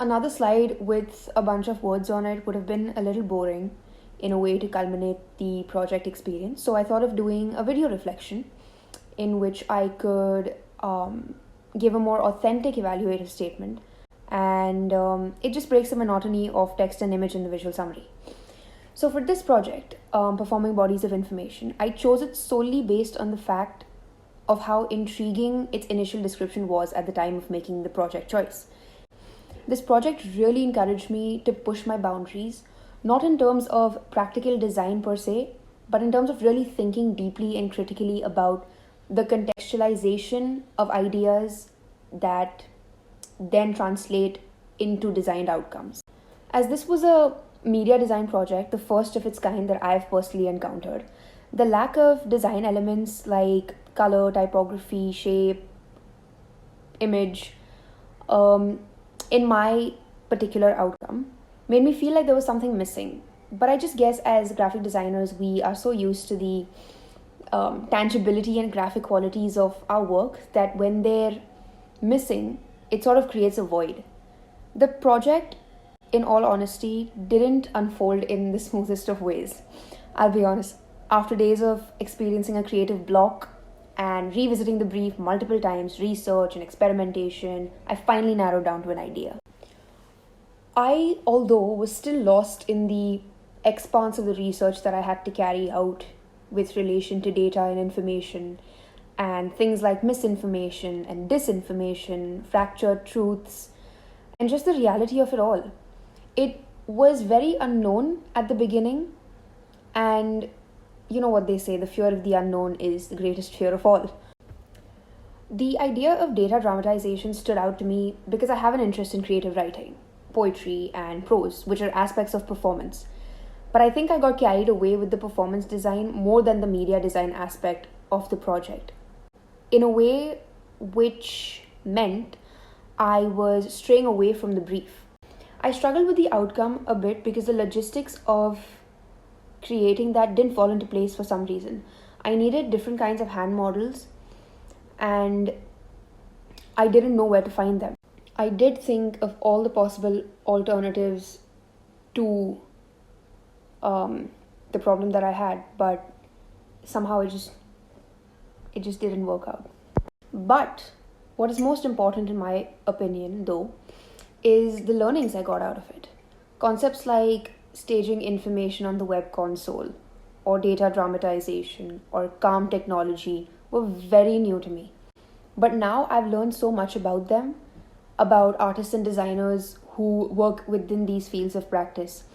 Another slide with a bunch of words on it would have been a little boring in a way to culminate the project experience. So I thought of doing a video reflection in which I could give a more authentic evaluative statement, and it just breaks the monotony of text and image in the visual summary. So for this project, performing bodies of information, I chose it solely based on the fact of how intriguing its initial description was at the time of making the project choice. This project really encouraged me to push my boundaries, not in terms of practical design per se, but in terms of really thinking deeply and critically about the contextualization of ideas that then translate into designed outcomes. As this was a media design project, the first of its kind that I've personally encountered, the lack of design elements like color, typography, shape, image, in my particular outcome made me feel like there was something missing. But I just guess as graphic designers, we are so used to the tangibility and graphic qualities of our work that when they're missing, it sort of creates a void. The project, in all honesty, didn't unfold in the smoothest of ways. I'll be honest, after days of experiencing a creative block and revisiting the brief multiple times, research and experimentation, I finally narrowed down to an idea. I, although, was still lost in the expanse of the research that I had to carry out with relation to data and information, and things like misinformation and disinformation, fractured truths, and just the reality of it all. It was very unknown at the beginning, and you know what they say, the fear of the unknown is the greatest fear of all. The idea of data dramatization stood out to me because I have an interest in creative writing, poetry, and prose, which are aspects of performance. But I think I got carried away with the performance design more than the media design aspect of the project, in a way which meant I was straying away from the brief. I struggled with the outcome a bit because the logistics of creating that didn't fall into place for some reason. I needed different kinds of hand models and I didn't know where to find them. I did think of all the possible alternatives to the problem that I had, but somehow it just didn't work out. But what is most important in my opinion, though, is the learnings I got out of it. Concepts like staging information on the web console, or data dramatization, or calm technology were very new to me. But now I've learned so much about them, about artists and designers who work within these fields of practice.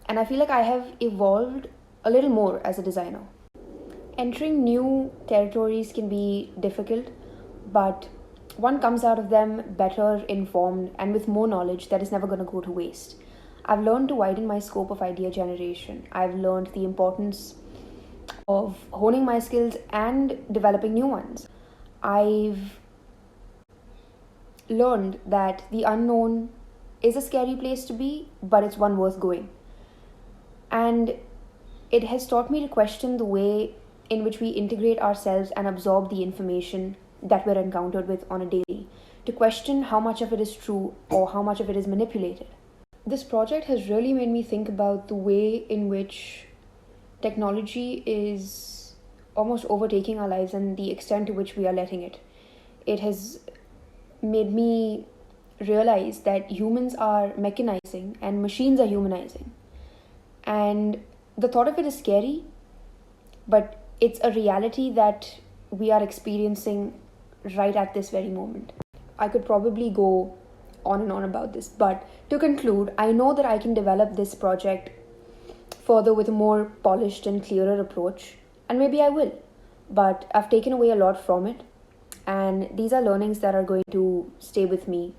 And I feel like I have evolved a little more as a designer. Entering new territories can be difficult, but one comes out of them better informed and with more knowledge that is never going to go to waste. I've learned to widen my scope of idea generation. I've learned the importance of honing my skills and developing new ones. I've learned that the unknown is a scary place to be, but it's one worth going. And it has taught me to question the way in which we integrate ourselves and absorb the information that we're encountered with on a daily, to question how much of it is true or how much of it is manipulated. This project has really made me think about the way in which technology is almost overtaking our lives and the extent to which we are letting it. It has made me realize that humans are mechanizing and machines are humanizing. And the thought of it is scary, but it's a reality that we are experiencing right at this very moment. I could probably go on and on about this, but to conclude, I know that I can develop this project further with a more polished and clearer approach, and maybe I will. But I've taken away a lot from it, and these are learnings that are going to stay with me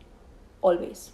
always.